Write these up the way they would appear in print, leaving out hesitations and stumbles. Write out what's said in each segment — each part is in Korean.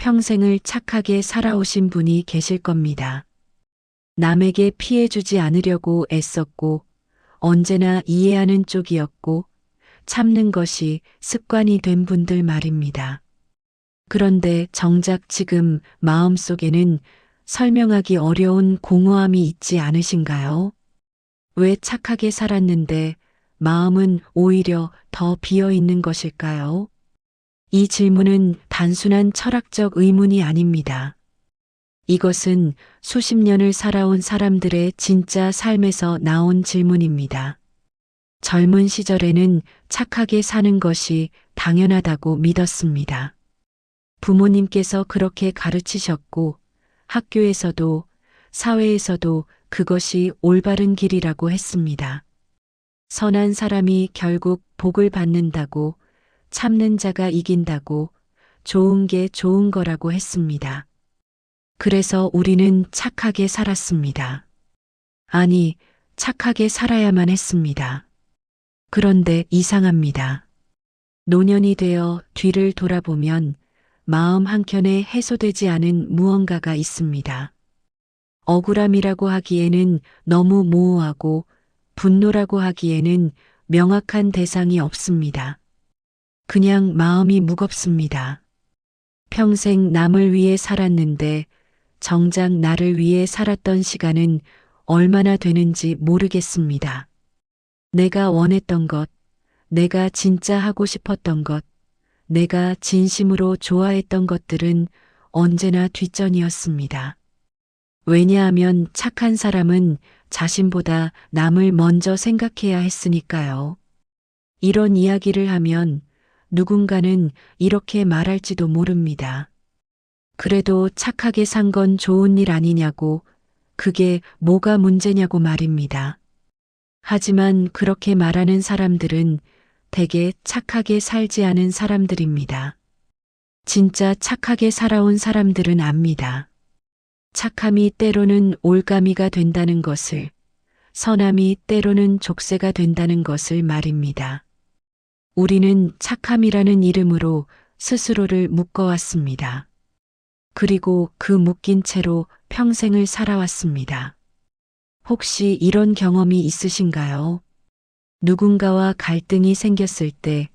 평생을 착하게 살아오신 분이 계실 겁니다. 남에게 피해 주지 않으려고 애썼고 언제나 이해하는 쪽이었고 참는 것이 습관이 된 분들 말입니다. 그런데 정작 지금 마음속에는 설명하기 어려운 공허함이 있지 않으신가요? 왜 착하게 살았는데 마음은 오히려 더 비어 있는 것일까요? 이 질문은 단순한 철학적 의문이 아닙니다. 이것은 수십 년을 살아온 사람들의 진짜 삶에서 나온 질문입니다. 젊은 시절에는 착하게 사는 것이 당연하다고 믿었습니다. 부모님께서 그렇게 가르치셨고 학교에서도 사회에서도 그것이 올바른 길이라고 했습니다. 선한 사람이 결국 복을 받는다고, 참는 자가 이긴다고, 좋은 게 좋은 거라고 했습니다. 그래서 우리는 착하게 살았습니다. 아니, 착하게 살아야만 했습니다. 그런데 이상합니다. 노년이 되어 뒤를 돌아보면 마음 한켠에 해소되지 않은 무언가가 있습니다. 억울함이라고 하기에는 너무 모호하고 분노라고 하기에는 명확한 대상이 없습니다. 그냥 마음이 무겁습니다. 평생 남을 위해 살았는데 정작 나를 위해 살았던 시간은 얼마나 되는지 모르겠습니다. 내가 원했던 것, 내가 진짜 하고 싶었던 것, 내가 진심으로 좋아했던 것들은 언제나 뒷전이었습니다. 왜냐하면 착한 사람은 자신보다 남을 먼저 생각해야 했으니까요. 이런 이야기를 하면 누군가는 이렇게 말할지도 모릅니다. 그래도 착하게 산 건 좋은 일 아니냐고, 그게 뭐가 문제냐고 말입니다. 하지만 그렇게 말하는 사람들은 대개 착하게 살지 않은 사람들입니다. 진짜 착하게 살아온 사람들은 압니다. 착함이 때로는 올가미가 된다는 것을, 선함이 때로는 족쇄가 된다는 것을 말입니다. 우리는 착함이라는 이름으로 스스로를 묶어왔습니다. 그리고 그 묶인 채로 평생을 살아왔습니다. 혹시 이런 경험이 있으신가요? 누군가와 갈등이 생겼을 때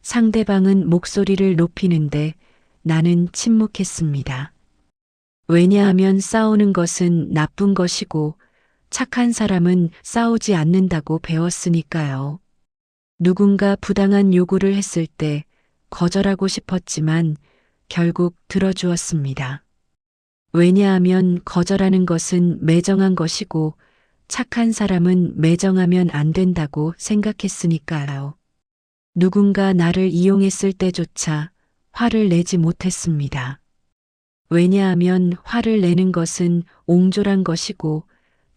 상대방은 목소리를 높이는데 나는 침묵했습니다. 왜냐하면 싸우는 것은 나쁜 것이고 착한 사람은 싸우지 않는다고 배웠으니까요. 누군가 부당한 요구를 했을 때 거절하고 싶었지만 결국 들어주었습니다. 왜냐하면 거절하는 것은 매정한 것이고 착한 사람은 매정하면 안 된다고 생각했으니까요. 누군가 나를 이용했을 때조차 화를 내지 못했습니다. 왜냐하면 화를 내는 것은 옹졸한 것이고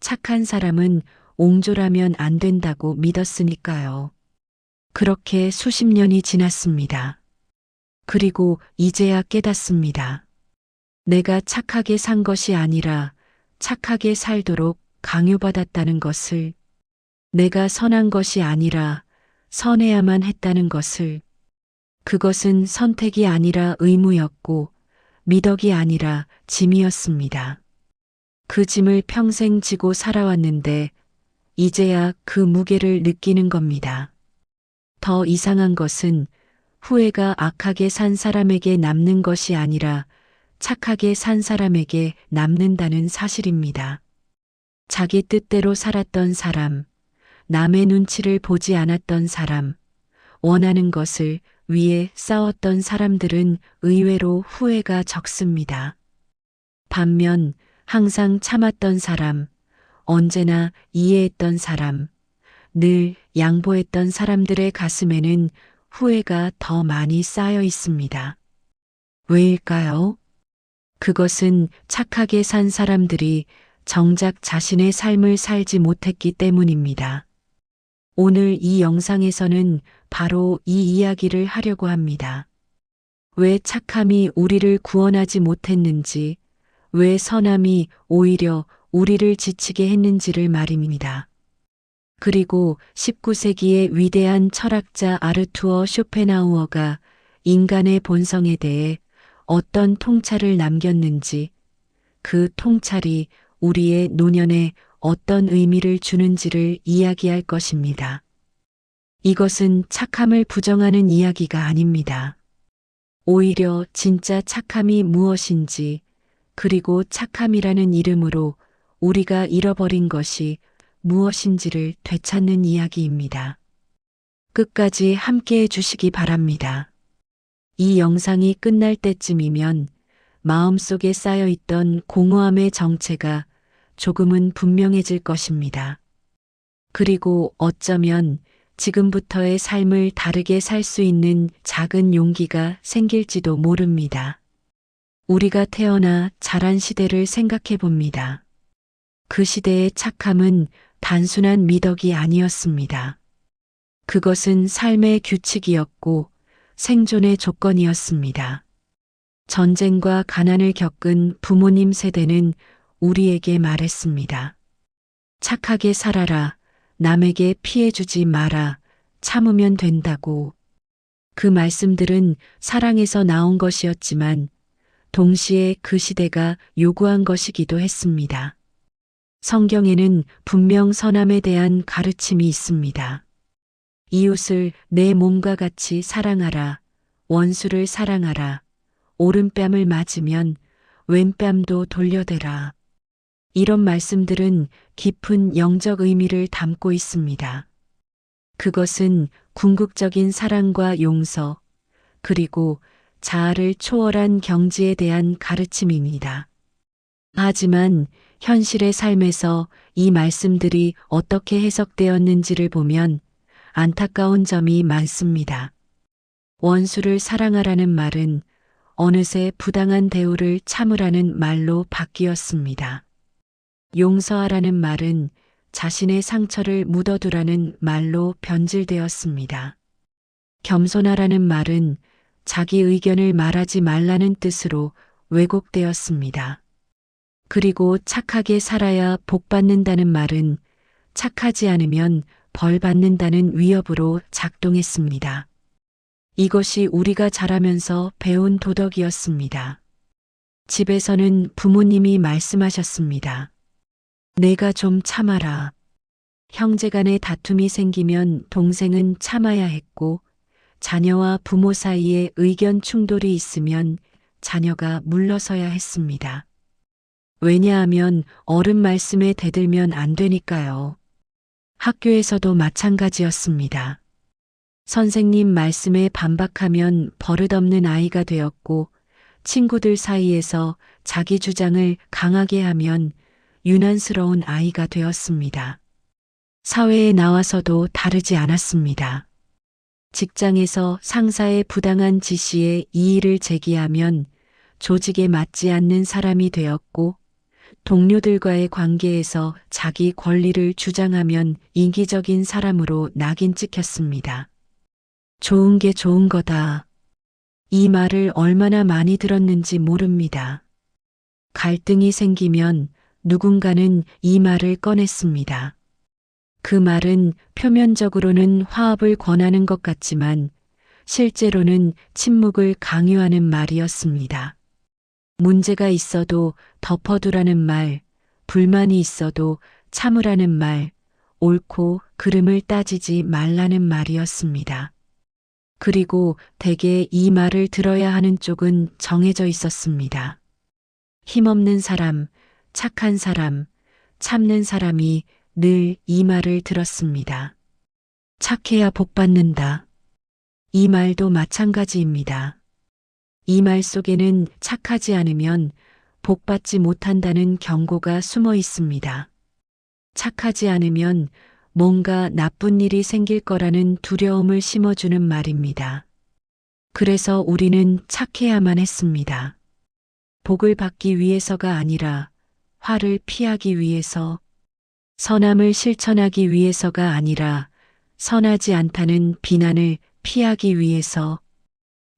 착한 사람은 옹졸하면 안 된다고 믿었으니까요. 그렇게 수십 년이 지났습니다. 그리고 이제야 깨닫습니다. 내가 착하게 산 것이 아니라 착하게 살도록 강요받았다는 것을, 내가 선한 것이 아니라 선해야만 했다는 것을, 그것은 선택이 아니라 의무였고 미덕이 아니라 짐이었습니다. 그 짐을 평생 지고 살아왔는데 이제야 그 무게를 느끼는 겁니다. 더 이상한 것은 후회가 악하게 산 사람에게 남는 것이 아니라 착하게 산 사람에게 남는다는 사실입니다. 자기 뜻대로 살았던 사람, 남의 눈치를 보지 않았던 사람, 원하는 것을 위해 싸웠던 사람들은 의외로 후회가 적습니다. 반면 항상 참았던 사람, 언제나 이해했던 사람, 늘 양보했던 사람들의 가슴에는 후회가 더 많이 쌓여 있습니다. 왜일까요? 그것은 착하게 산 사람들이 정작 자신의 삶을 살지 못했기 때문입니다. 오늘 이 영상에서는 바로 이 이야기를 하려고 합니다. 왜 착함이 우리를 구원하지 못했는지, 왜 선함이 오히려 우리를 지치게 했는지를 말입니다. 그리고 19세기의 위대한 철학자 아르투어 쇼펜하우어가 인간의 본성에 대해 어떤 통찰을 남겼는지, 그 통찰이 우리의 노년에 어떤 의미를 주는지를 이야기할 것입니다. 이것은 착함을 부정하는 이야기가 아닙니다. 오히려 진짜 착함이 무엇인지, 그리고 착함이라는 이름으로 우리가 잃어버린 것이 무엇인지를 되찾는 이야기입니다. 끝까지 함께 해주시기 바랍니다. 이 영상이 끝날 때쯤이면 마음속에 쌓여있던 공허함의 정체가 조금은 분명해질 것입니다. 그리고 어쩌면 지금부터의 삶을 다르게 살 수 있는 작은 용기가 생길지도 모릅니다. 우리가 태어나 자란 시대를 생각해 봅니다. 그 시대의 착함은 단순한 미덕이 아니었습니다. 그것은 삶의 규칙이었고 생존의 조건이었습니다. 전쟁과 가난을 겪은 부모님 세대는 우리에게 말했습니다. 착하게 살아라. 남에게 피해주지 마라. 참으면 된다고. 그 말씀들은 사랑에서 나온 것이었지만 동시에 그 시대가 요구한 것이기도 했습니다. 성경에는 분명 선함에 대한 가르침이 있습니다. 이웃을 내 몸과 같이 사랑하라. 원수를 사랑하라. 오른뺨을 맞으면 왼뺨도 돌려대라. 이런 말씀들은 깊은 영적 의미를 담고 있습니다. 그것은 궁극적인 사랑과 용서, 그리고 자아를 초월한 경지에 대한 가르침입니다. 하지만 현실의 삶에서 이 말씀들이 어떻게 해석되었는지를 보면 안타까운 점이 많습니다. 원수를 사랑하라는 말은 어느새 부당한 대우를 참으라는 말로 바뀌었습니다. 용서하라는 말은 자신의 상처를 묻어두라는 말로 변질되었습니다. 겸손하라는 말은 자기 의견을 말하지 말라는 뜻으로 왜곡되었습니다. 그리고 착하게 살아야 복 받는다는 말은 착하지 않으면 벌 받는다는 위협으로 작동했습니다. 이것이 우리가 자라면서 배운 도덕이었습니다. 집에서는 부모님이 말씀하셨습니다. 내가 좀 참아라. 형제간의 다툼이 생기면 동생은 참아야 했고, 자녀와 부모 사이에 의견 충돌이 있으면 자녀가 물러서야 했습니다. 왜냐하면 어른 말씀에 대들면 안 되니까요. 학교에서도 마찬가지였습니다. 선생님 말씀에 반박하면 버릇없는 아이가 되었고, 친구들 사이에서 자기 주장을 강하게 하면 유난스러운 아이가 되었습니다. 사회에 나와서도 다르지 않았습니다. 직장에서 상사의 부당한 지시에 이의를 제기하면 조직에 맞지 않는 사람이 되었고, 동료들과의 관계에서 자기 권리를 주장하면 이기적인 사람으로 낙인 찍혔습니다. 좋은 게 좋은 거다. 이 말을 얼마나 많이 들었는지 모릅니다. 갈등이 생기면 누군가는 이 말을 꺼냈습니다. 그 말은 표면적으로는 화합을 권하는 것 같지만 실제로는 침묵을 강요하는 말이었습니다. 문제가 있어도 덮어두라는 말, 불만이 있어도 참으라는 말, 옳고 그름을 따지지 말라는 말이었습니다. 그리고 대개 이 말을 들어야 하는 쪽은 정해져 있었습니다. 힘없는 사람, 착한 사람, 참는 사람이 늘 이 말을 들었습니다. 착해야 복 받는다. 이 말도 마찬가지입니다. 이 말 속에는 착하지 않으면 복 받지 못한다는 경고가 숨어 있습니다. 착하지 않으면 뭔가 나쁜 일이 생길 거라는 두려움을 심어주는 말입니다. 그래서 우리는 착해야만 했습니다. 복을 받기 위해서가 아니라 화를 피하기 위해서, 선함을 실천하기 위해서가 아니라 선하지 않다는 비난을 피하기 위해서.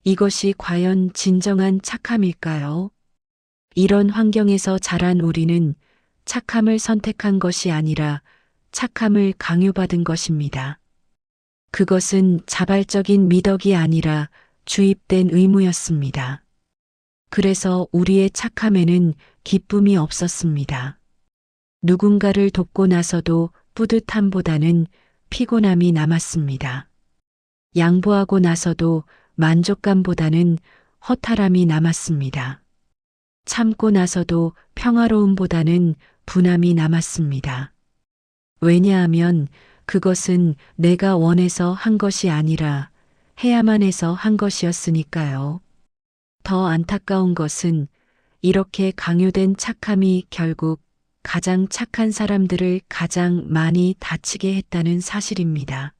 이것이 과연 진정한 착함일까요? 이런 환경에서 자란 우리는 착함을 선택한 것이 아니라 착함을 강요받은 것입니다. 그것은 자발적인 미덕이 아니라 주입된 의무였습니다. 그래서 우리의 착함에는 기쁨이 없었습니다. 누군가를 돕고 나서도 뿌듯함보다는 피곤함이 남았습니다. 양보하고 나서도 만족감보다는 허탈함이 남았습니다. 참고 나서도 평화로움보다는 분함이 남았습니다. 왜냐하면 그것은 내가 원해서 한 것이 아니라 해야만 해서 한 것이었으니까요. 더 안타까운 것은 이렇게 강요된 착함이 결국 가장 착한 사람들을 가장 많이 다치게 했다는 사실입니다.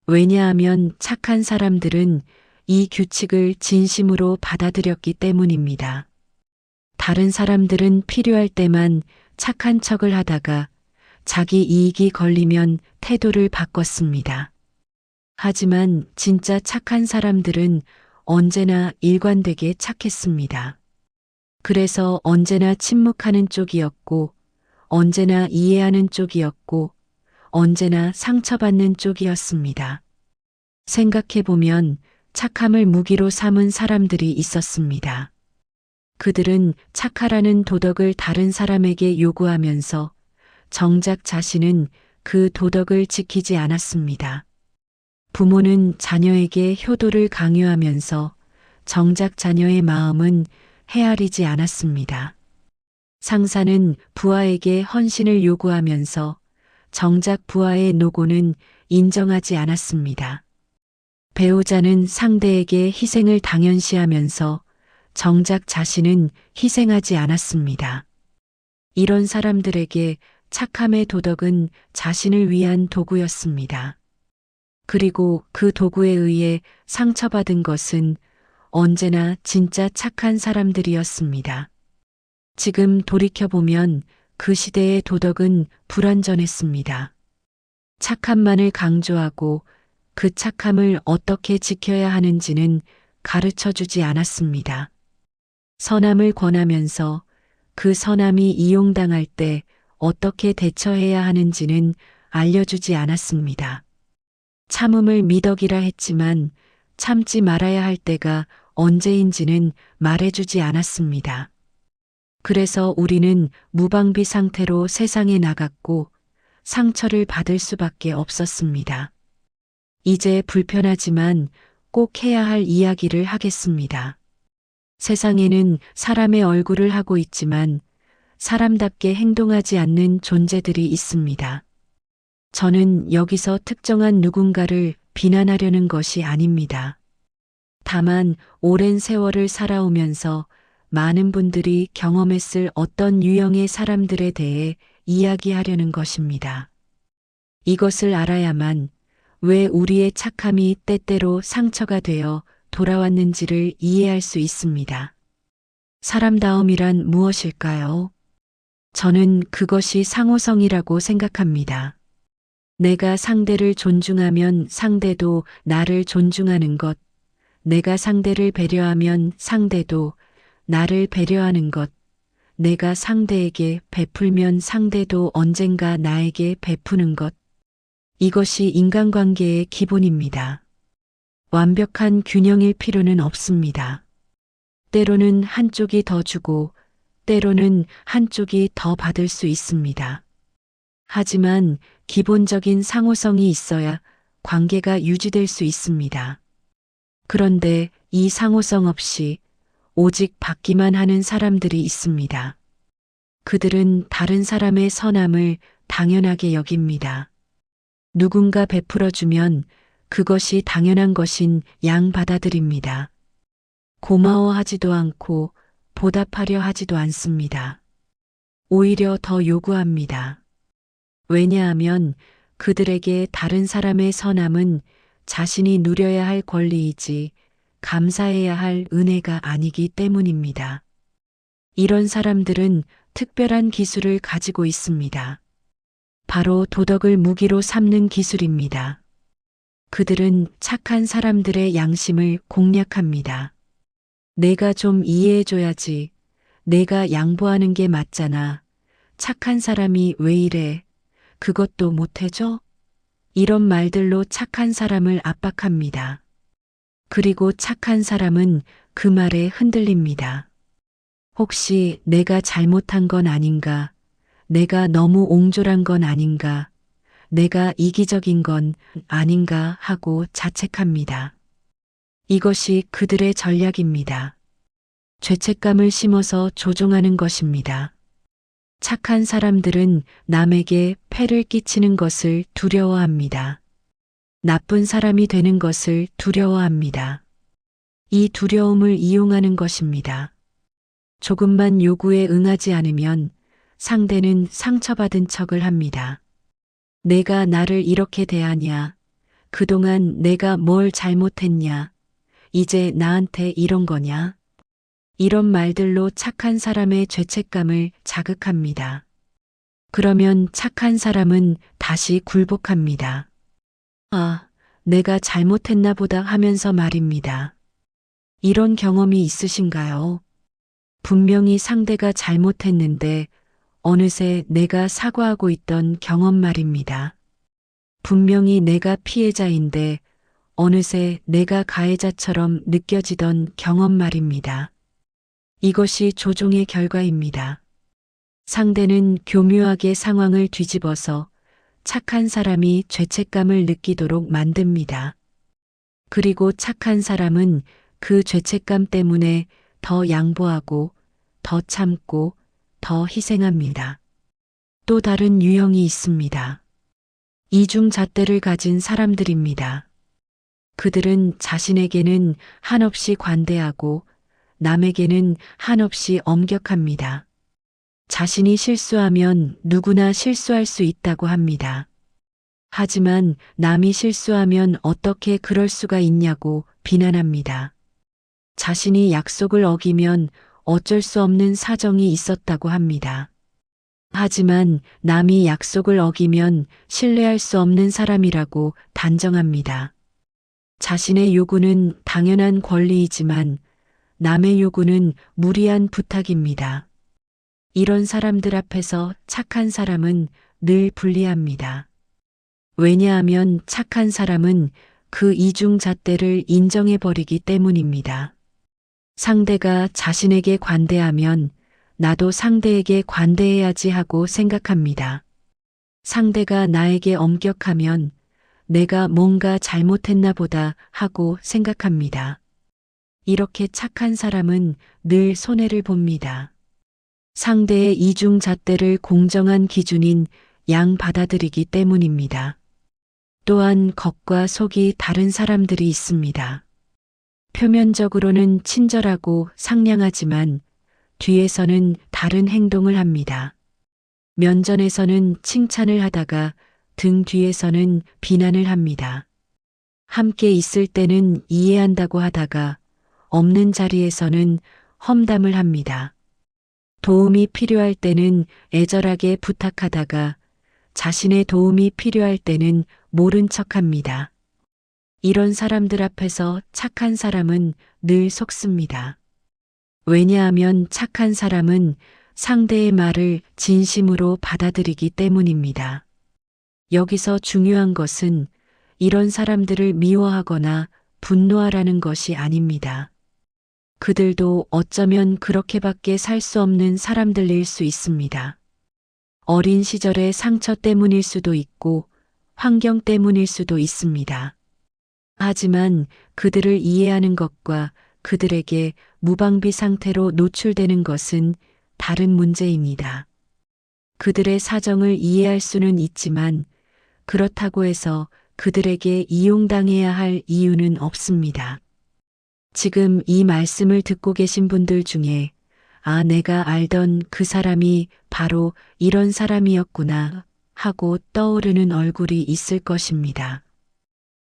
왜냐하면 착한 사람들은 이 규칙을 진심으로 받아들였기 때문입니다. 다른 사람들은 필요할 때만 착한 척을 하다가 자기 이익이 걸리면 태도를 바꿨습니다. 하지만 진짜 착한 사람들은 언제나 일관되게 착했습니다. 그래서 언제나 침묵하는 쪽이었고, 언제나 이해하는 쪽이었고, 언제나 상처받는 쪽이었습니다. 생각해보면 착함을 무기로 삼은 사람들이 있었습니다. 그들은 착하라는 도덕을 다른 사람에게 요구하면서 정작 자신은 그 도덕을 지키지 않았습니다. 부모는 자녀에게 효도를 강요하면서 정작 자녀의 마음은 헤아리지 않았습니다. 상사는 부하에게 헌신을 요구하면서 정작 부하의 노고는 인정하지 않았습니다. 배우자는 상대에게 희생을 당연시하면서 정작 자신은 희생하지 않았습니다. 이런 사람들에게 착함의 도덕은 자신을 위한 도구였습니다. 그리고 그 도구에 의해 상처받은 것은 언제나 진짜 착한 사람들이었습니다. 지금 돌이켜보면 그 시대의 도덕은 불완전했습니다. 착함만을 강조하고 그 착함을 어떻게 지켜야 하는지는 가르쳐 주지 않았습니다. 선함을 권하면서 그 선함이 이용당할 때 어떻게 대처해야 하는지는 알려주지 않았습니다. 참음을 미덕이라 했지만 참지 말아야 할 때가 언제인지는 말해주지 않았습니다. 그래서 우리는 무방비 상태로 세상에 나갔고 상처를 받을 수밖에 없었습니다. 이제 불편하지만 꼭 해야 할 이야기를 하겠습니다. 세상에는 사람의 얼굴을 하고 있지만 사람답게 행동하지 않는 존재들이 있습니다. 저는 여기서 특정한 누군가를 비난하려는 것이 아닙니다. 다만 오랜 세월을 살아오면서 많은 분들이 경험했을 어떤 유형의 사람들에 대해 이야기하려는 것입니다. 이것을 알아야만 왜 우리의 착함이 때때로 상처가 되어 돌아왔는지를 이해할 수 있습니다. 사람다움이란 무엇일까요? 저는 그것이 상호성이라고 생각합니다. 내가 상대를 존중하면 상대도 나를 존중하는 것, 내가 상대를 배려하면 상대도 나를 배려하는 것, 내가 상대에게 베풀면 상대도 언젠가 나에게 베푸는 것. 이것이 인간관계의 기본입니다. 완벽한 균형일 필요는 없습니다. 때로는 한쪽이 더 주고 때로는 한쪽이 더 받을 수 있습니다. 하지만 기본적인 상호성이 있어야 관계가 유지될 수 있습니다. 그런데 이 상호성 없이 오직 받기만 하는 사람들이 있습니다. 그들은 다른 사람의 선함을 당연하게 여깁니다. 누군가 베풀어주면 그것이 당연한 것인 양 받아들입니다. 고마워하지도 않고 보답하려 하지도 않습니다. 오히려 더 요구합니다. 왜냐하면 그들에게 다른 사람의 선함은 자신이 누려야 할 권리이지 감사해야 할 은혜가 아니기 때문입니다. 이런 사람들은 특별한 기술을 가지고 있습니다. 바로 도덕을 무기로 삼는 기술입니다. 그들은 착한 사람들의 양심을 공략합니다. 내가 좀 이해해줘야지. 내가 양보하는 게 맞잖아. 착한 사람이 왜 이래? 그것도 못해줘? 이런 말들로 착한 사람을 압박합니다. 그리고 착한 사람은 그 말에 흔들립니다. 혹시 내가 잘못한 건 아닌가? 내가 너무 옹졸한 건 아닌가? 내가 이기적인 건 아닌가 하고 자책합니다. 이것이 그들의 전략입니다. 죄책감을 심어서 조종하는 것입니다. 착한 사람들은 남에게 폐를 끼치는 것을 두려워합니다. 나쁜 사람이 되는 것을 두려워합니다. 이 두려움을 이용하는 것입니다. 조금만 요구에 응하지 않으면 상대는 상처받은 척을 합니다. 내가 나를 이렇게 대하냐? 그동안 내가 뭘 잘못했냐? 이제 나한테 이런 거냐? 이런 말들로 착한 사람의 죄책감을 자극합니다. 그러면 착한 사람은 다시 굴복합니다. 아, 내가 잘못했나 보다 하면서 말입니다. 이런 경험이 있으신가요? 분명히 상대가 잘못했는데 어느새 내가 사과하고 있던 경험 말입니다. 분명히 내가 피해자인데 어느새 내가 가해자처럼 느껴지던 경험 말입니다. 이것이 조종의 결과입니다. 상대는 교묘하게 상황을 뒤집어서 착한 사람이 죄책감을 느끼도록 만듭니다. 그리고 착한 사람은 그 죄책감 때문에 더 양보하고, 더 참고, 더 희생합니다. 또 다른 유형이 있습니다. 이중잣대를 가진 사람들입니다. 그들은 자신에게는 한없이 관대하고 남에게는 한없이 엄격합니다. 자신이 실수하면 누구나 실수할 수 있다고 합니다. 하지만 남이 실수하면 어떻게 그럴 수가 있냐고 비난합니다. 자신이 약속을 어기면 어쩔 수 없는 사정이 있었다고 합니다. 하지만 남이 약속을 어기면 신뢰할 수 없는 사람이라고 단정합니다. 자신의 요구는 당연한 권리이지만 남의 요구는 무리한 부탁입니다. 이런 사람들 앞에서 착한 사람은 늘 불리합니다. 왜냐하면 착한 사람은 그 이중잣대를 인정해버리기 때문입니다. 상대가 자신에게 관대하면 나도 상대에게 관대해야지 하고 생각합니다. 상대가 나에게 엄격하면 내가 뭔가 잘못했나 보다 하고 생각합니다. 이렇게 착한 사람은 늘 손해를 봅니다. 상대의 이중잣대를 공정한 기준인 양 받아들이기 때문입니다. 또한 겉과 속이 다른 사람들이 있습니다. 표면적으로는 친절하고 상냥하지만 뒤에서는 다른 행동을 합니다. 면전에서는 칭찬을 하다가 등 뒤에서는 비난을 합니다. 함께 있을 때는 이해한다고 하다가 없는 자리에서는 험담을 합니다. 도움이 필요할 때는 애절하게 부탁하다가 자신의 도움이 필요할 때는 모른 척합니다. 이런 사람들 앞에서 착한 사람은 늘 속습니다. 왜냐하면 착한 사람은 상대의 말을 진심으로 받아들이기 때문입니다. 여기서 중요한 것은 이런 사람들을 미워하거나 분노하라는 것이 아닙니다. 그들도 어쩌면 그렇게밖에 살 수 없는 사람들일 수 있습니다. 어린 시절의 상처 때문일 수도 있고 환경 때문일 수도 있습니다. 하지만 그들을 이해하는 것과 그들에게 무방비 상태로 노출되는 것은 다른 문제입니다. 그들의 사정을 이해할 수는 있지만 그렇다고 해서 그들에게 이용당해야 할 이유는 없습니다. 지금 이 말씀을 듣고 계신 분들 중에 아, 내가 알던 그 사람이 바로 이런 사람이었구나 하고 떠오르는 얼굴이 있을 것입니다.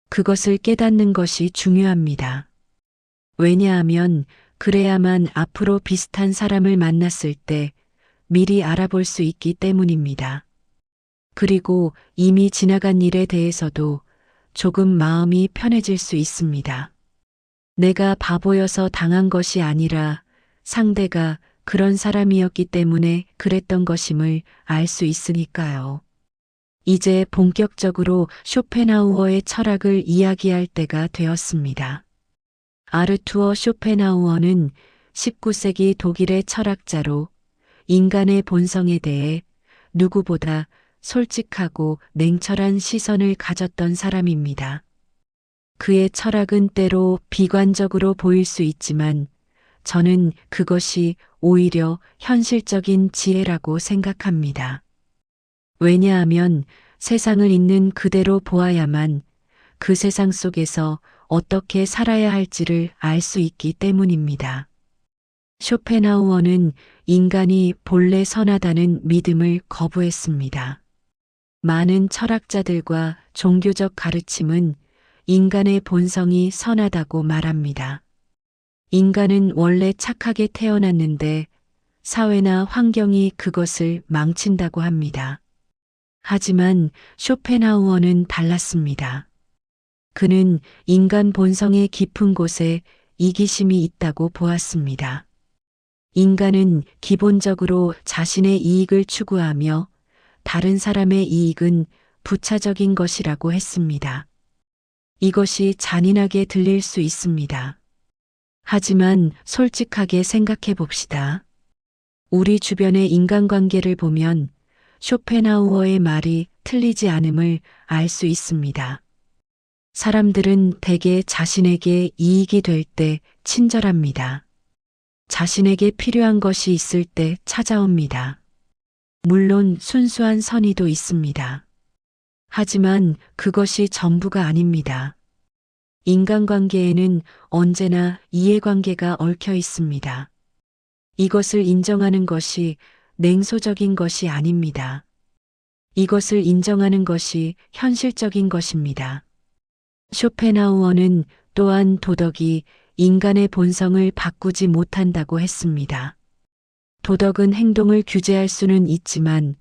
그것을 깨닫는 것이 중요합니다. 왜냐하면 그래야만 앞으로 비슷한 사람을 만났을 때 미리 알아볼 수 있기 때문입니다. 그리고 이미 지나간 일에 대해서도 조금 마음이 편해질 수 있습니다. 내가 바보여서 당한 것이 아니라 상대가 그런 사람이었기 때문에 그랬던 것임을 알 수 있으니까요. 이제 본격적으로 쇼펜하우어의 철학을 이야기할 때가 되었습니다. 아르투어 쇼펜하우어는 19세기 독일의 철학자로 인간의 본성에 대해 누구보다 솔직하고 냉철한 시선을 가졌던 사람입니다. 그의 철학은 때로 비관적으로 보일 수 있지만 저는 그것이 오히려 현실적인 지혜라고 생각합니다. 왜냐하면 세상을 있는 그대로 보아야만 그 세상 속에서 어떻게 살아야 할지를 알 수 있기 때문입니다. 쇼펜하우어는 인간이 본래 선하다는 믿음을 거부했습니다. 많은 철학자들과 종교적 가르침은 인간의 본성이 선하다고 말합니다. 인간은 원래 착하게 태어났는데 사회나 환경이 그것을 망친다고 합니다. 하지만 쇼펜하우어는 달랐습니다. 그는 인간 본성의 깊은 곳에 이기심이 있다고 보았습니다. 인간은 기본적으로 자신의 이익을 추구하며 다른 사람의 이익은 부차적인 것이라고 했습니다. 이것이 잔인하게 들릴 수 있습니다. 하지만 솔직하게 생각해 봅시다. 우리 주변의 인간관계를 보면 쇼펜하우어의 말이 틀리지 않음을 알 수 있습니다. 사람들은 대개 자신에게 이익이 될 때 친절합니다. 자신에게 필요한 것이 있을 때 찾아옵니다. 물론 순수한 선의도 있습니다. 하지만 그것이 전부가 아닙니다. 인간관계에는 언제나 이해관계가 얽혀 있습니다. 이것을 인정하는 것이 냉소적인 것이 아닙니다. 이것을 인정하는 것이 현실적인 것입니다. 쇼펜하우어는 또한 도덕이 인간의 본성을 바꾸지 못한다고 했습니다. 도덕은 행동을 규제할 수는 있지만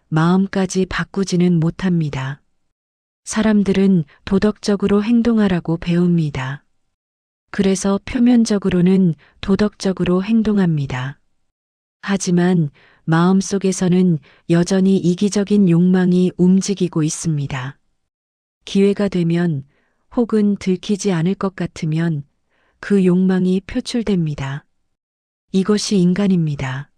마음까지 바꾸지는 못합니다. 사람들은 도덕적으로 행동하라고 배웁니다. 그래서 표면적으로는 도덕적으로 행동합니다. 하지만 마음속에서는 여전히 이기적인 욕망이 움직이고 있습니다. 기회가 되면 혹은 들키지 않을 것 같으면 그 욕망이 표출됩니다. 이것이 인간입니다.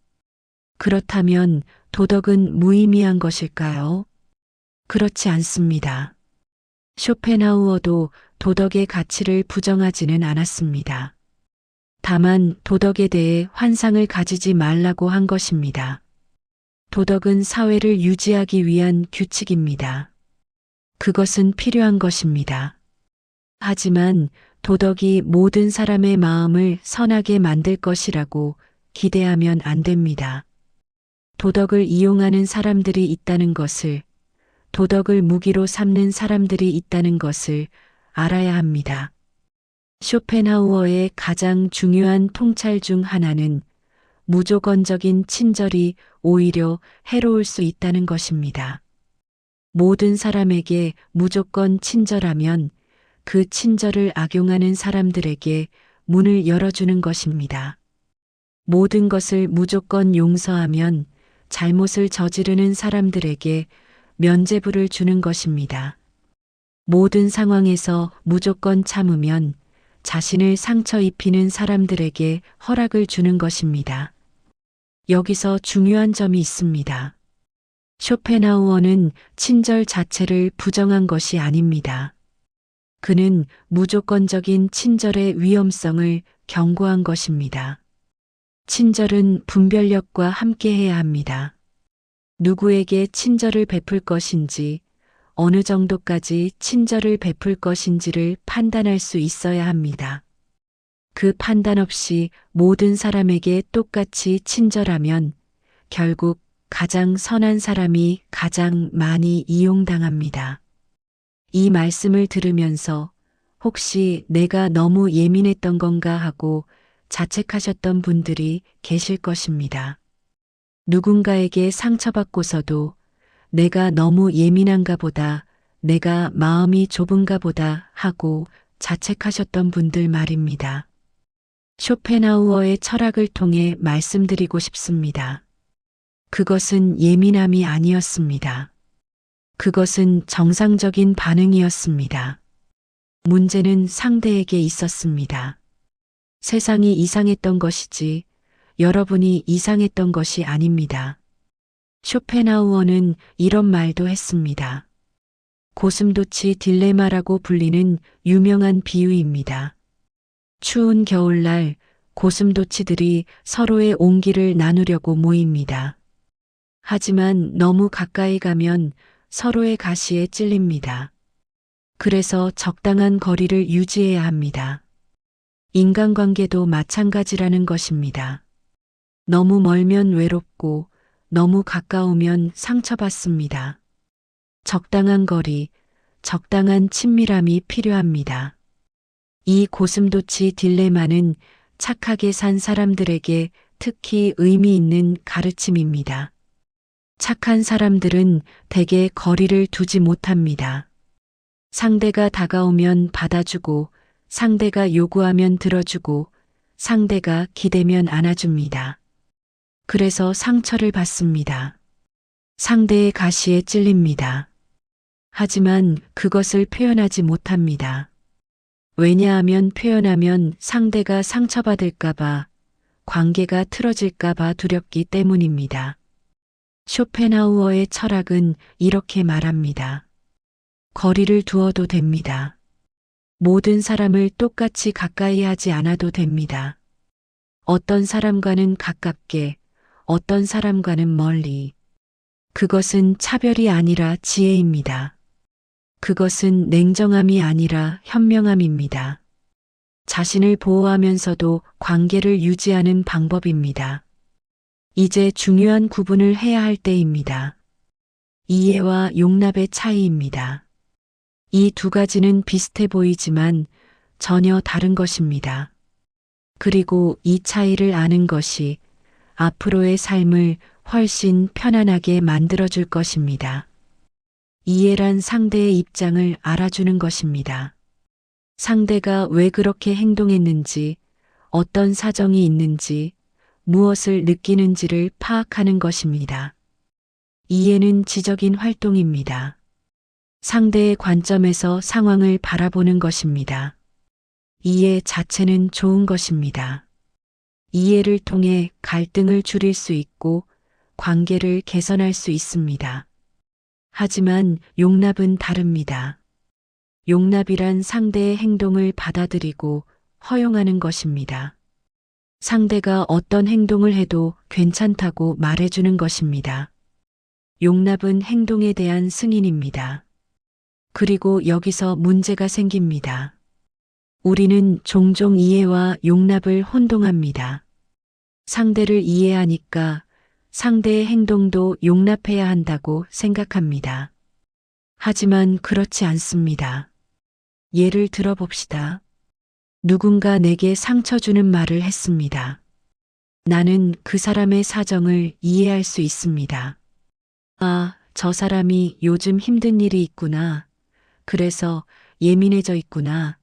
그렇다면 도덕은 무의미한 것일까요? 그렇지 않습니다. 쇼펜하우어도 도덕의 가치를 부정하지는 않았습니다. 다만 도덕에 대해 환상을 가지지 말라고 한 것입니다. 도덕은 사회를 유지하기 위한 규칙입니다. 그것은 필요한 것입니다. 하지만 도덕이 모든 사람의 마음을 선하게 만들 것이라고 기대하면 안 됩니다. 도덕을 이용하는 사람들이 있다는 것을, 도덕을 무기로 삼는 사람들이 있다는 것을 알아야 합니다. 쇼펜하우어의 가장 중요한 통찰 중 하나는 무조건적인 친절이 오히려 해로울 수 있다는 것입니다. 모든 사람에게 무조건 친절하면 그 친절을 악용하는 사람들에게 문을 열어주는 것입니다. 모든 것을 무조건 용서하면 잘못을 저지르는 사람들에게 면죄부를 주는 것입니다. 모든 상황에서 무조건 참으면 자신을 상처 입히는 사람들에게 허락을 주는 것입니다. 여기서 중요한 점이 있습니다. 쇼펜하우어는 친절 자체를 부정한 것이 아닙니다. 그는 무조건적인 친절의 위험성을 경고한 것입니다. 친절은 분별력과 함께해야 합니다. 누구에게 친절을 베풀 것인지, 어느 정도까지 친절을 베풀 것인지를 판단할 수 있어야 합니다. 그 판단 없이 모든 사람에게 똑같이 친절하면 결국 가장 선한 사람이 가장 많이 이용당합니다. 이 말씀을 들으면서 혹시 내가 너무 예민했던 건가 하고 자책하셨던 분들이 계실 것입니다. 누군가에게 상처받고서도 내가 너무 예민한가 보다, 내가 마음이 좁은가 보다 하고 자책하셨던 분들 말입니다. 쇼펜하우어의 철학을 통해 말씀드리고 싶습니다. 그것은 예민함이 아니었습니다. 그것은 정상적인 반응이었습니다. 문제는 상대에게 있었습니다. 세상이 이상했던 것이지 여러분이 이상했던 것이 아닙니다. 쇼펜하우어는 이런 말도 했습니다. 고슴도치 딜레마라고 불리는 유명한 비유입니다. 추운 겨울날 고슴도치들이 서로의 온기를 나누려고 모입니다. 하지만 너무 가까이 가면 서로의 가시에 찔립니다. 그래서 적당한 거리를 유지해야 합니다. 인간관계도 마찬가지라는 것입니다. 너무 멀면 외롭고 너무 가까우면 상처받습니다. 적당한 거리, 적당한 친밀함이 필요합니다. 이 고슴도치 딜레마는 착하게 산 사람들에게 특히 의미 있는 가르침입니다. 착한 사람들은 대개 거리를 두지 못합니다. 상대가 다가오면 받아주고, 상대가 요구하면 들어주고, 상대가 기대면 안아줍니다. 그래서 상처를 받습니다. 상대의 가시에 찔립니다. 하지만 그것을 표현하지 못합니다. 왜냐하면 표현하면 상대가 상처받을까봐, 관계가 틀어질까봐 두렵기 때문입니다. 쇼펜하우어의 철학은 이렇게 말합니다. 거리를 두어도 됩니다. 모든 사람을 똑같이 가까이 하지 않아도 됩니다. 어떤 사람과는 가깝게, 어떤 사람과는 멀리. 그것은 차별이 아니라 지혜입니다. 그것은 냉정함이 아니라 현명함입니다. 자신을 보호하면서도 관계를 유지하는 방법입니다. 이제 중요한 구분을 해야 할 때입니다. 이해와 용납의 차이입니다. 이 두 가지는 비슷해 보이지만 전혀 다른 것입니다. 그리고 이 차이를 아는 것이 앞으로의 삶을 훨씬 편안하게 만들어줄 것입니다. 이해란 상대의 입장을 알아주는 것입니다. 상대가 왜 그렇게 행동했는지, 어떤 사정이 있는지, 무엇을 느끼는지를 파악하는 것입니다. 이해는 지적인 활동입니다. 상대의 관점에서 상황을 바라보는 것입니다. 이해 자체는 좋은 것입니다. 이해를 통해 갈등을 줄일 수 있고 관계를 개선할 수 있습니다. 하지만 용납은 다릅니다. 용납이란 상대의 행동을 받아들이고 허용하는 것입니다. 상대가 어떤 행동을 해도 괜찮다고 말해주는 것입니다. 용납은 행동에 대한 승인입니다. 그리고 여기서 문제가 생깁니다. 우리는 종종 이해와 용납을 혼동합니다. 상대를 이해하니까 상대의 행동도 용납해야 한다고 생각합니다. 하지만 그렇지 않습니다. 예를 들어 봅시다. 누군가 내게 상처 주는 말을 했습니다. 나는 그 사람의 사정을 이해할 수 있습니다. 아, 저 사람이 요즘 힘든 일이 있구나. 그래서 예민해져 있구나.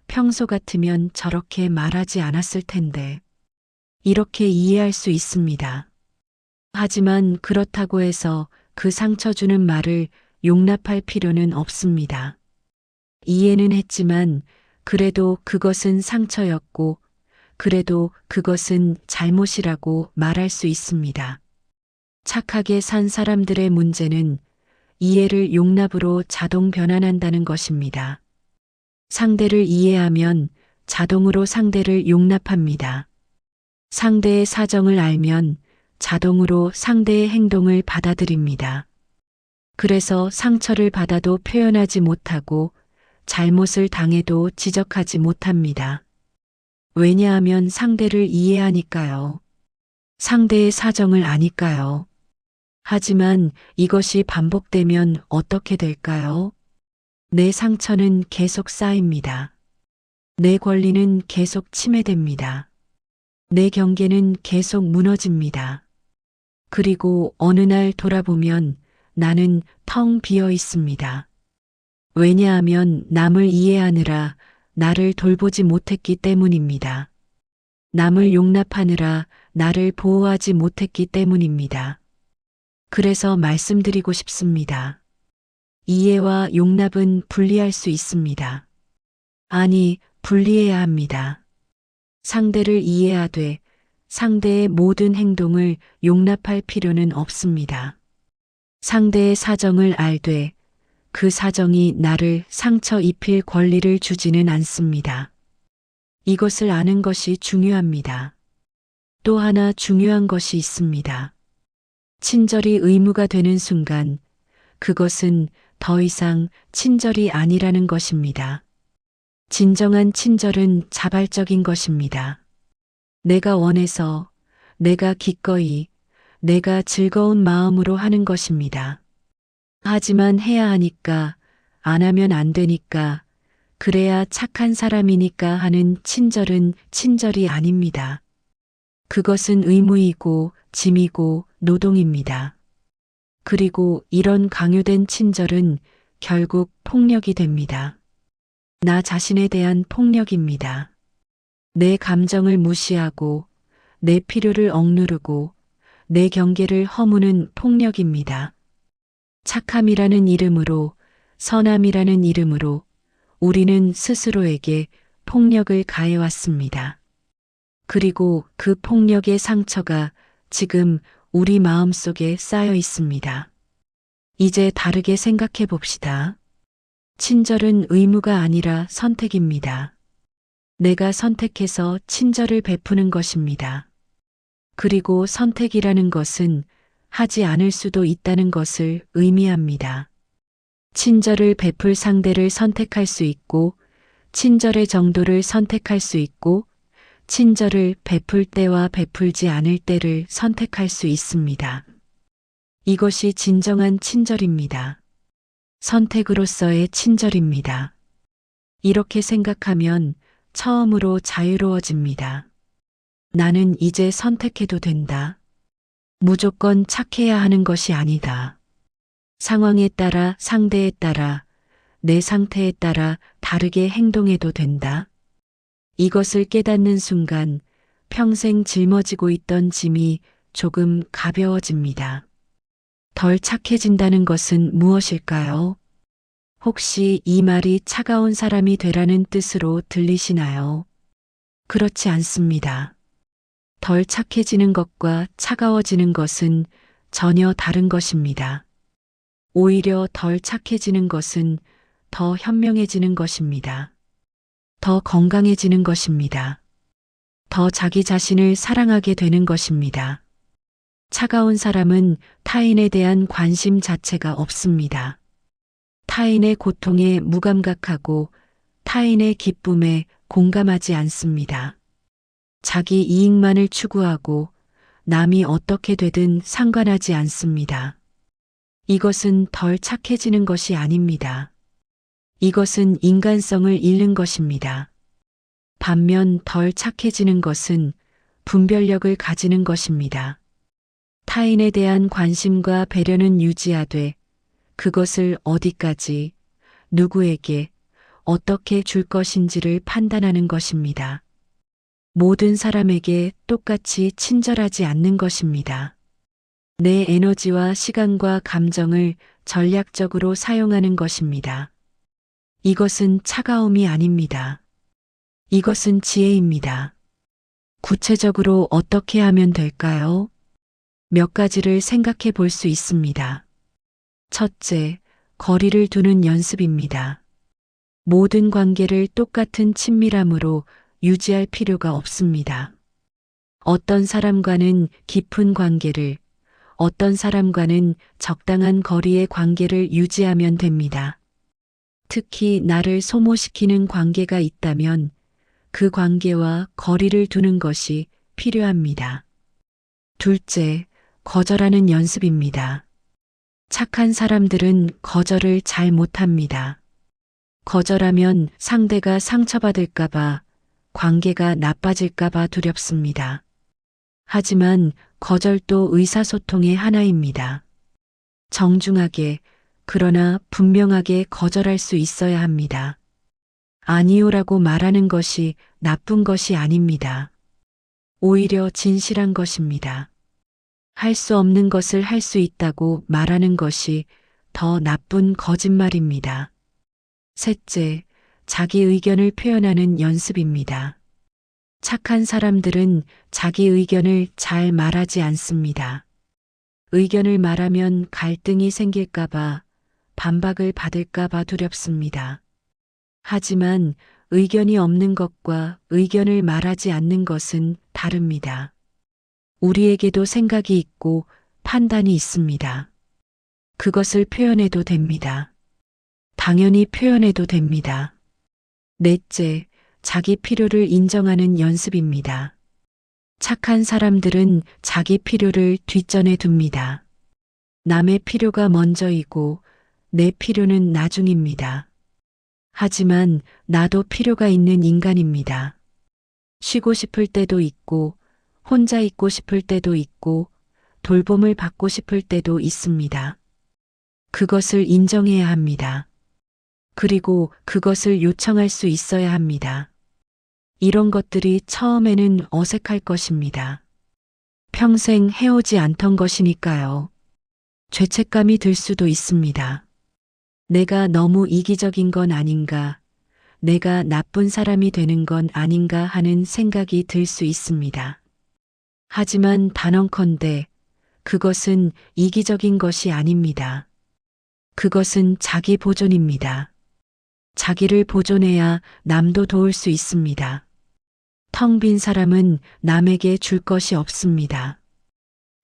평소 같으면 저렇게 말하지 않았을 텐데. 이렇게 이해할 수 있습니다. 하지만 그렇다고 해서 그 상처 주는 말을 용납할 필요는 없습니다. 이해는 했지만 그래도 그것은 상처였고 그래도 그것은 잘못이라고 말할 수 있습니다. 착하게 산 사람들의 문제는 이해를 용납으로 자동 변환한다는 것입니다. 상대를 이해하면 자동으로 상대를 용납합니다. 상대의 사정을 알면 자동으로 상대의 행동을 받아들입니다. 그래서 상처를 받아도 표현하지 못하고 잘못을 당해도 지적하지 못합니다. 왜냐하면 상대를 이해하니까요. 상대의 사정을 아니까요. 하지만 이것이 반복되면 어떻게 될까요? 내 상처는 계속 쌓입니다. 내 권리는 계속 침해됩니다. 내 경계는 계속 무너집니다. 그리고 어느 날 돌아보면 나는 텅 비어 있습니다. 왜냐하면 남을 이해하느라 나를 돌보지 못했기 때문입니다. 남을 용납하느라 나를 보호하지 못했기 때문입니다. 그래서 말씀드리고 싶습니다. 이해와 용납은 분리할 수 있습니다. 아니, 분리해야 합니다. 상대를 이해하되 상대의 모든 행동을 용납할 필요는 없습니다. 상대의 사정을 알되 그 사정이 나를 상처 입힐 권리를 주지는 않습니다. 이것을 아는 것이 중요합니다. 또 하나 중요한 것이 있습니다. 친절이 의무가 되는 순간 그것은 더 이상 친절이 아니라는 것입니다. 진정한 친절은 자발적인 것입니다. 내가 원해서, 내가 기꺼이, 내가 즐거운 마음으로 하는 것입니다. 하지만 해야 하니까, 안 하면 안 되니까, 그래야 착한 사람이니까 하는 친절은 친절이 아닙니다. 그것은 의무이고 짐이고 노동입니다. 그리고 이런 강요된 친절은 결국 폭력이 됩니다. 나 자신에 대한 폭력입니다. 내 감정을 무시하고 내 필요를 억누르고 내 경계를 허무는 폭력입니다. 착함이라는 이름으로, 선함이라는 이름으로 우리는 스스로에게 폭력을 가해왔습니다. 그리고 그 폭력의 상처가 지금 우리 마음속에 쌓여 있습니다. 이제 다르게 생각해 봅시다. 친절은 의무가 아니라 선택입니다. 내가 선택해서 친절을 베푸는 것입니다. 그리고 선택이라는 것은 하지 않을 수도 있다는 것을 의미합니다. 친절을 베풀 상대를 선택할 수 있고, 친절의 정도를 선택할 수 있고, 친절을 베풀 때와 베풀지 않을 때를 선택할 수 있습니다. 이것이 진정한 친절입니다. 선택으로서의 친절입니다. 이렇게 생각하면 처음으로 자유로워집니다. 나는 이제 선택해도 된다. 무조건 착해야 하는 것이 아니다. 상황에 따라, 상대에 따라, 내 상태에 따라 다르게 행동해도 된다. 이것을 깨닫는 순간 평생 짊어지고 있던 짐이 조금 가벼워집니다. 덜 착해진다는 것은 무엇일까요? 혹시 이 말이 차가운 사람이 되라는 뜻으로 들리시나요? 그렇지 않습니다. 덜 착해지는 것과 차가워지는 것은 전혀 다른 것입니다. 오히려 덜 착해지는 것은 더 현명해지는 것입니다. 더 건강해지는 것입니다. 더 자기 자신을 사랑하게 되는 것입니다. 차가운 사람은 타인에 대한 관심 자체가 없습니다. 타인의 고통에 무감각하고 타인의 기쁨에 공감하지 않습니다. 자기 이익만을 추구하고 남이 어떻게 되든 상관하지 않습니다. 이것은 덜 착해지는 것이 아닙니다. 이것은 인간성을 잃는 것입니다. 반면 덜 착해지는 것은 분별력을 가지는 것입니다. 타인에 대한 관심과 배려는 유지하되 그것을 어디까지, 누구에게, 어떻게 줄 것인지를 판단하는 것입니다. 모든 사람에게 똑같이 친절하지 않는 것입니다. 내 에너지와 시간과 감정을 전략적으로 사용하는 것입니다. 이것은 차가움이 아닙니다. 이것은 지혜입니다. 구체적으로 어떻게 하면 될까요? 몇 가지를 생각해 볼 수 있습니다. 첫째, 거리를 두는 연습입니다. 모든 관계를 똑같은 친밀함으로 유지할 필요가 없습니다. 어떤 사람과는 깊은 관계를, 어떤 사람과는 적당한 거리의 관계를 유지하면 됩니다. 특히 나를 소모시키는 관계가 있다면 그 관계와 거리를 두는 것이 필요합니다. 둘째, 거절하는 연습입니다. 착한 사람들은 거절을 잘 못합니다. 거절하면 상대가 상처받을까봐, 관계가 나빠질까봐 두렵습니다. 하지만 거절도 의사소통의 하나입니다. 정중하게, 그러나 분명하게 거절할 수 있어야 합니다. 아니요라고 말하는 것이 나쁜 것이 아닙니다. 오히려 진실한 것입니다. 할 수 없는 것을 할 수 있다고 말하는 것이 더 나쁜 거짓말입니다. 셋째, 자기 의견을 표현하는 연습입니다. 착한 사람들은 자기 의견을 잘 말하지 않습니다. 의견을 말하면 갈등이 생길까봐, 반박을 받을까봐 두렵습니다. 하지만 의견이 없는 것과 의견을 말하지 않는 것은 다릅니다. 우리에게도 생각이 있고 판단이 있습니다. 그것을 표현해도 됩니다. 당연히 표현해도 됩니다. 넷째, 자기 필요를 인정하는 연습입니다. 착한 사람들은 자기 필요를 뒷전에 둡니다. 남의 필요가 먼저이고 내 필요는 나중입니다. 하지만 나도 필요가 있는 인간입니다. 쉬고 싶을 때도 있고, 혼자 있고 싶을 때도 있고, 돌봄을 받고 싶을 때도 있습니다. 그것을 인정해야 합니다. 그리고 그것을 요청할 수 있어야 합니다. 이런 것들이 처음에는 어색할 것입니다. 평생 해오지 않던 것이니까요. 죄책감이 들 수도 있습니다. 내가 너무 이기적인 건 아닌가, 내가 나쁜 사람이 되는 건 아닌가 하는 생각이 들 수 있습니다. 하지만 단언컨대 그것은 이기적인 것이 아닙니다. 그것은 자기 보존입니다. 자기를 보존해야 남도 도울 수 있습니다. 텅 빈 사람은 남에게 줄 것이 없습니다.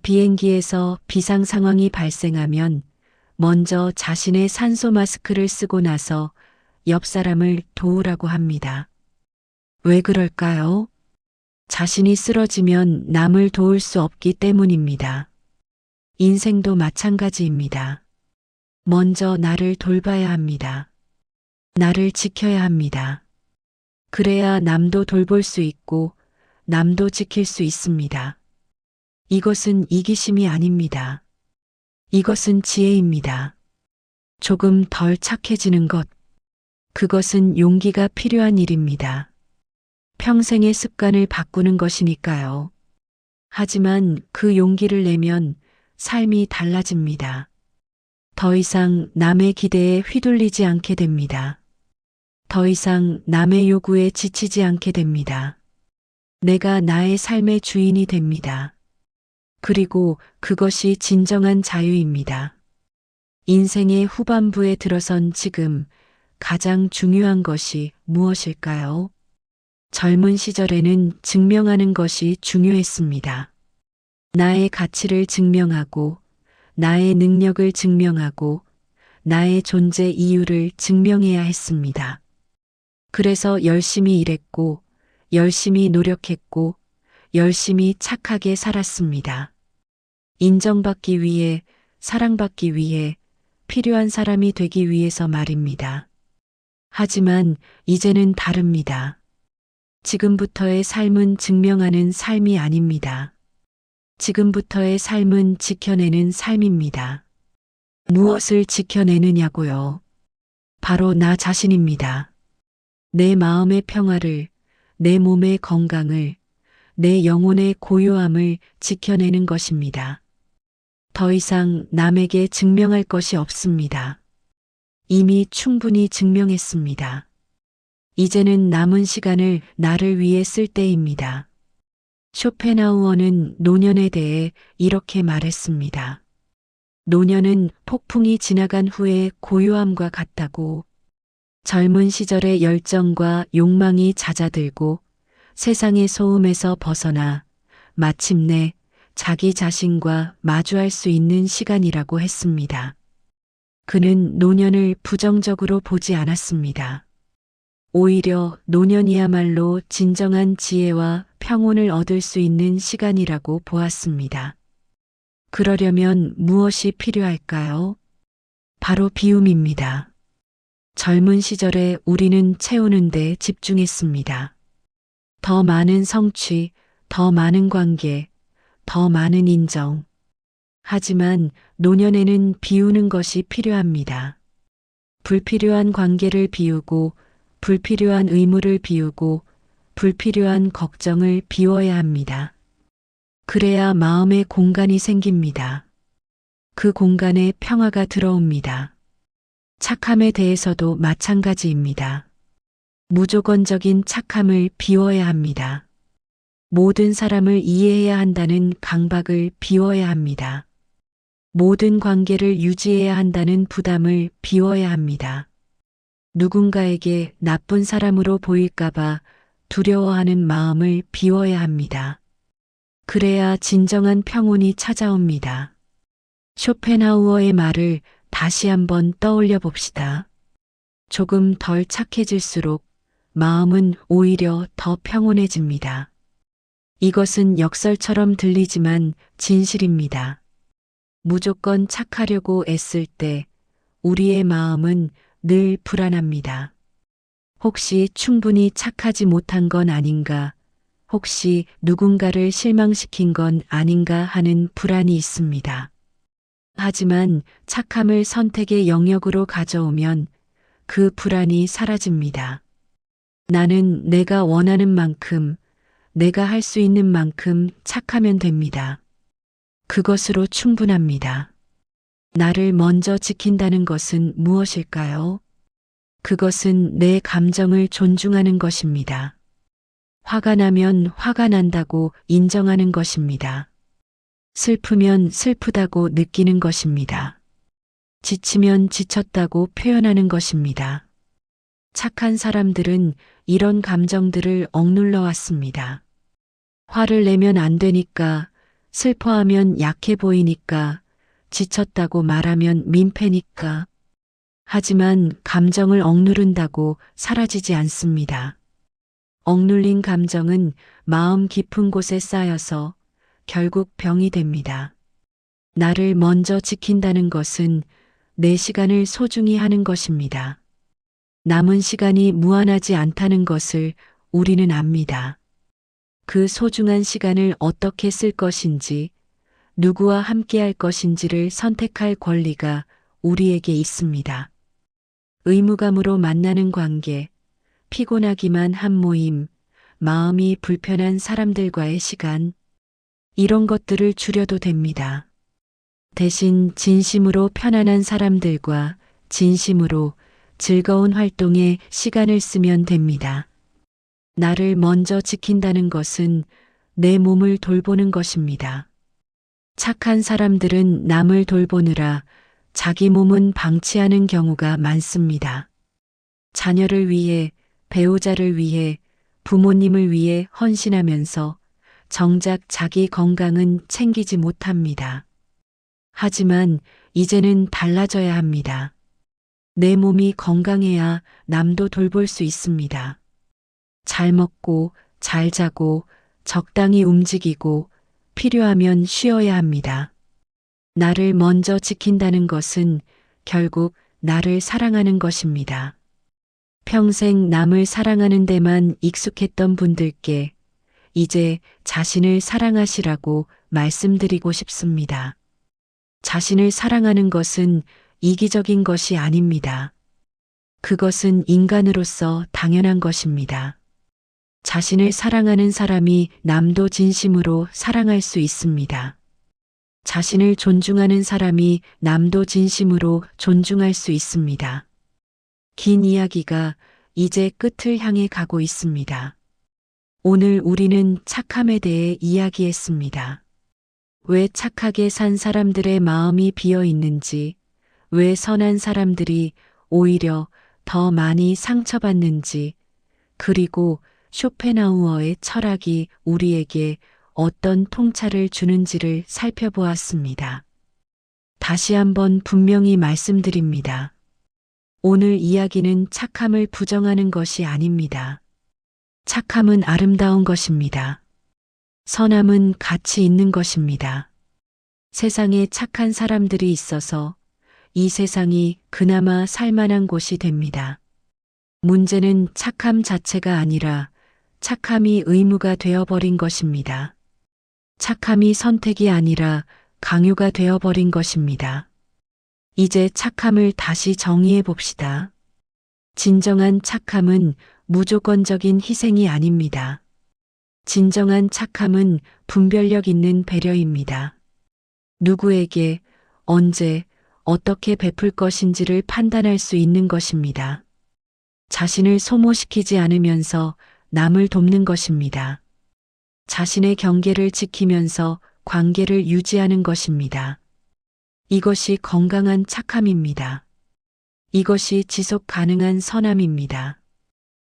비행기에서 비상 상황이 발생하면 먼저 자신의 산소 마스크를 쓰고 나서 옆 사람을 도우라고 합니다. 왜 그럴까요? 자신이 쓰러지면 남을 도울 수 없기 때문입니다. 인생도 마찬가지입니다. 먼저 나를 돌봐야 합니다. 나를 지켜야 합니다. 그래야 남도 돌볼 수 있고 남도 지킬 수 있습니다. 이것은 이기심이 아닙니다. 이것은 지혜입니다. 조금 덜 착해지는 것, 그것은 용기가 필요한 일입니다. 평생의 습관을 바꾸는 것이니까요. 하지만 그 용기를 내면 삶이 달라집니다. 더 이상 남의 기대에 휘둘리지 않게 됩니다. 더 이상 남의 요구에 지치지 않게 됩니다. 내가 나의 삶의 주인이 됩니다. 그리고 그것이 진정한 자유입니다. 인생의 후반부에 들어선 지금 가장 중요한 것이 무엇일까요? 젊은 시절에는 증명하는 것이 중요했습니다. 나의 가치를 증명하고, 나의 능력을 증명하고, 나의 존재 이유를 증명해야 했습니다. 그래서 열심히 일했고, 열심히 노력했고, 열심히 착하게 살았습니다. 인정받기 위해, 사랑받기 위해, 필요한 사람이 되기 위해서 말입니다. 하지만 이제는 다릅니다. 지금부터의 삶은 증명하는 삶이 아닙니다. 지금부터의 삶은 지켜내는 삶입니다. 무엇을 지켜내느냐고요? 바로 나 자신입니다. 내 마음의 평화를, 내 몸의 건강을, 내 영혼의 고요함을 지켜내는 것입니다. 더 이상 남에게 증명할 것이 없습니다. 이미 충분히 증명했습니다. 이제는 남은 시간을 나를 위해 쓸 때입니다. 쇼펜하우어는 노년에 대해 이렇게 말했습니다. 노년은 폭풍이 지나간 후의 고요함과 같다고. 젊은 시절의 열정과 욕망이 잦아들고 세상의 소음에서 벗어나 마침내 자기 자신과 마주할 수 있는 시간이라고 했습니다. 그는 노년을 부정적으로 보지 않았습니다. 오히려 노년이야말로 진정한 지혜와 평온을 얻을 수 있는 시간이라고 보았습니다. 그러려면 무엇이 필요할까요? 바로 비움입니다. 젊은 시절에 우리는 채우는 데 집중했습니다. 더 많은 성취, 더 많은 관계, 더 많은 인정. 하지만 노년에는 비우는 것이 필요합니다. 불필요한 관계를 비우고, 불필요한 의무를 비우고, 불필요한 걱정을 비워야 합니다. 그래야 마음의 공간이 생깁니다. 그 공간에 평화가 들어옵니다. 착함에 대해서도 마찬가지입니다. 무조건적인 착함을 비워야 합니다. 모든 사람을 이해해야 한다는 강박을 비워야 합니다. 모든 관계를 유지해야 한다는 부담을 비워야 합니다. 누군가에게 나쁜 사람으로 보일까봐 두려워하는 마음을 비워야 합니다. 그래야 진정한 평온이 찾아옵니다. 쇼펜하우어의 말을 다시 한번 떠올려 봅시다. 조금 덜 착해질수록 마음은 오히려 더 평온해집니다. 이것은 역설처럼 들리지만 진실입니다. 무조건 착하려고 애쓸 때 우리의 마음은 늘 불안합니다. 혹시 충분히 착하지 못한 건 아닌가? 혹시 누군가를 실망시킨 건 아닌가 하는 불안이 있습니다. 하지만 착함을 선택의 영역으로 가져오면 그 불안이 사라집니다. 나는 내가 원하는 만큼, 내가 할 수 있는 만큼 착하면 됩니다. 그것으로 충분합니다. 나를 먼저 지킨다는 것은 무엇일까요? 그것은 내 감정을 존중하는 것입니다. 화가 나면 화가 난다고 인정하는 것입니다. 슬프면 슬프다고 느끼는 것입니다. 지치면 지쳤다고 표현하는 것입니다. 착한 사람들은 이런 감정들을 억눌러 왔습니다. 화를 내면 안 되니까, 슬퍼하면 약해 보이니까, 지쳤다고 말하면 민폐니까. 하지만 감정을 억누른다고 사라지지 않습니다. 억눌린 감정은 마음 깊은 곳에 쌓여서 결국 병이 됩니다. 나를 먼저 지킨다는 것은 내 시간을 소중히 하는 것입니다. 남은 시간이 무한하지 않다는 것을 우리는 압니다. 그 소중한 시간을 어떻게 쓸 것인지, 누구와 함께 할 것인지를 선택할 권리가 우리에게 있습니다. 의무감으로 만나는 관계, 피곤하기만 한 모임, 마음이 불편한 사람들과의 시간, 이런 것들을 줄여도 됩니다. 대신 진심으로 편안한 사람들과 진심으로 즐거운 활동에 시간을 쓰면 됩니다. 나를 먼저 지킨다는 것은 내 몸을 돌보는 것입니다. 착한 사람들은 남을 돌보느라 자기 몸은 방치하는 경우가 많습니다. 자녀를 위해, 배우자를 위해, 부모님을 위해 헌신하면서 정작 자기 건강은 챙기지 못합니다. 하지만 이제는 달라져야 합니다. 내 몸이 건강해야 남도 돌볼 수 있습니다. 잘 먹고, 잘 자고, 적당히 움직이고, 필요하면 쉬어야 합니다. 나를 먼저 지킨다는 것은 결국 나를 사랑하는 것입니다. 평생 남을 사랑하는 데만 익숙했던 분들께 이제 자신을 사랑하시라고 말씀드리고 싶습니다. 자신을 사랑하는 것은 이기적인 것이 아닙니다. 그것은 인간으로서 당연한 것입니다. 자신을 사랑하는 사람이 남도 진심으로 사랑할 수 있습니다. 자신을 존중하는 사람이 남도 진심으로 존중할 수 있습니다. 긴 이야기가 이제 끝을 향해 가고 있습니다. 오늘 우리는 착함에 대해 이야기했습니다. 왜 착하게 산 사람들의 마음이 비어 있는지, 왜 선한 사람들이 오히려 더 많이 상처받는지, 그리고 쇼펜하우어의 철학이 우리에게 어떤 통찰을 주는지를 살펴보았습니다. 다시 한번 분명히 말씀드립니다. 오늘 이야기는 착함을 부정하는 것이 아닙니다. 착함은 아름다운 것입니다. 선함은 가치 있는 것입니다. 세상에 착한 사람들이 있어서 이 세상이 그나마 살만한 곳이 됩니다. 문제는 착함 자체가 아니라 착함이 의무가 되어버린 것입니다. 착함이 선택이 아니라 강요가 되어버린 것입니다. 이제 착함을 다시 정의해 봅시다. 진정한 착함은 무조건적인 희생이 아닙니다. 진정한 착함은 분별력 있는 배려입니다. 누구에게, 언제, 어떻게 베풀 것인지를 판단할 수 있는 것입니다. 자신을 소모시키지 않으면서 남을 돕는 것입니다. 자신의 경계를 지키면서 관계를 유지하는 것입니다. 이것이 건강한 착함입니다. 이것이 지속 가능한 선함입니다.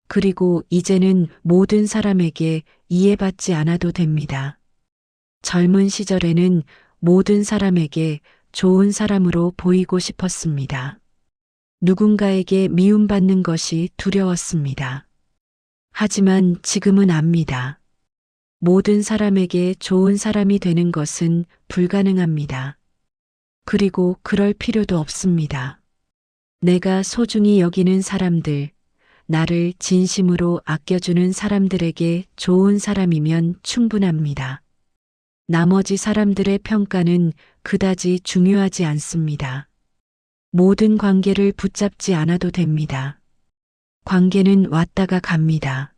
그리고 이제는 모든 사람에게 이해받지 않아도 됩니다. 젊은 시절에는 모든 사람에게 좋은 사람으로 보이고 싶었습니다. 누군가에게 미움받는 것이 두려웠습니다. 하지만 지금은 압니다. 모든 사람에게 좋은 사람이 되는 것은 불가능합니다. 그리고 그럴 필요도 없습니다. 내가 소중히 여기는 사람들, 나를 진심으로 아껴주는 사람들에게 좋은 사람이면 충분합니다. 나머지 사람들의 평가는 그다지 중요하지 않습니다. 모든 관계를 붙잡지 않아도 됩니다. 관계는 왔다가 갑니다.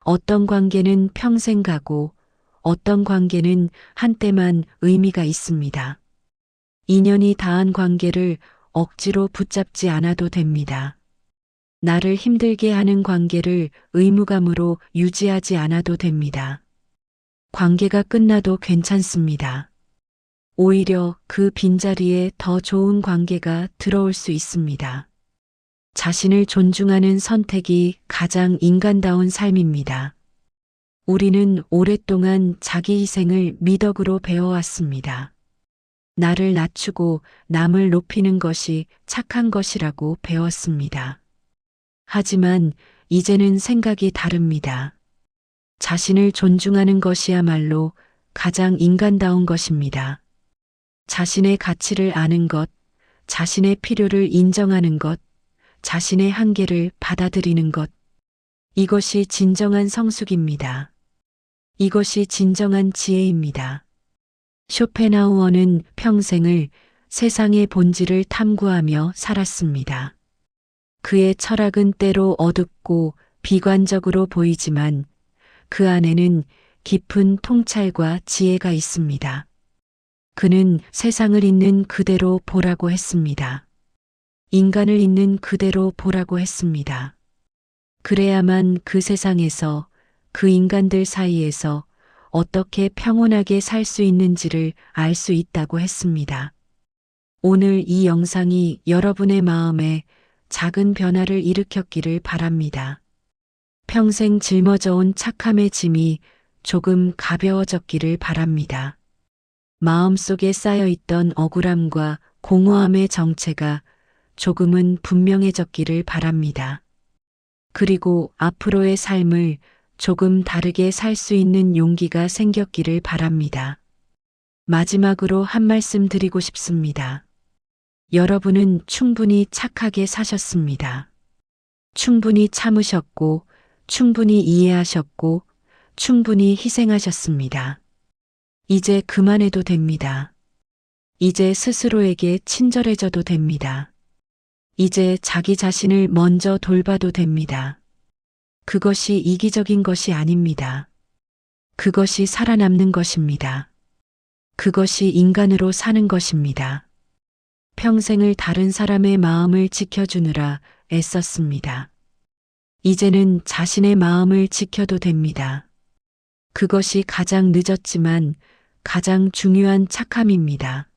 어떤 관계는 평생 가고 어떤 관계는 한때만 의미가 있습니다. 인연이 닿은 관계를 억지로 붙잡지 않아도 됩니다. 나를 힘들게 하는 관계를 의무감으로 유지하지 않아도 됩니다. 관계가 끝나도 괜찮습니다. 오히려 그 빈자리에 더 좋은 관계가 들어올 수 있습니다. 자신을 존중하는 선택이 가장 인간다운 삶입니다. 우리는 오랫동안 자기 희생을 미덕으로 배워왔습니다. 나를 낮추고 남을 높이는 것이 착한 것이라고 배웠습니다. 하지만 이제는 생각이 다릅니다. 자신을 존중하는 것이야말로 가장 인간다운 것입니다. 자신의 가치를 아는 것, 자신의 필요를 인정하는 것, 자신의 한계를 받아들이는 것. 이것이 진정한 성숙입니다. 이것이 진정한 지혜입니다. 쇼펜하우어는 평생을 세상의 본질을 탐구하며 살았습니다. 그의 철학은 때로 어둡고 비관적으로 보이지만 그 안에는 깊은 통찰과 지혜가 있습니다. 그는 세상을 있는 그대로 보라고 했습니다. 인간을 있는 그대로 보라고 했습니다. 그래야만 그 세상에서 그 인간들 사이에서 어떻게 평온하게 살 수 있는지를 알 수 있다고 했습니다. 오늘 이 영상이 여러분의 마음에 작은 변화를 일으켰기를 바랍니다. 평생 짊어져온 착함의 짐이 조금 가벼워졌기를 바랍니다. 마음속에 쌓여있던 억울함과 공허함의 정체가 조금은 분명해졌기를 바랍니다. 그리고 앞으로의 삶을 조금 다르게 살 수 있는 용기가 생겼기를 바랍니다. 마지막으로 한 말씀 드리고 싶습니다. 여러분은 충분히 착하게 사셨습니다. 충분히 참으셨고, 충분히 이해하셨고, 충분히 희생하셨습니다. 이제 그만해도 됩니다. 이제 스스로에게 친절해져도 됩니다. 이제 자기 자신을 먼저 돌봐도 됩니다. 그것이 이기적인 것이 아닙니다. 그것이 살아남는 것입니다. 그것이 인간으로 사는 것입니다. 평생을 다른 사람의 마음을 지켜주느라 애썼습니다. 이제는 자신의 마음을 지켜도 됩니다. 그것이 가장 늦었지만 가장 중요한 착함입니다.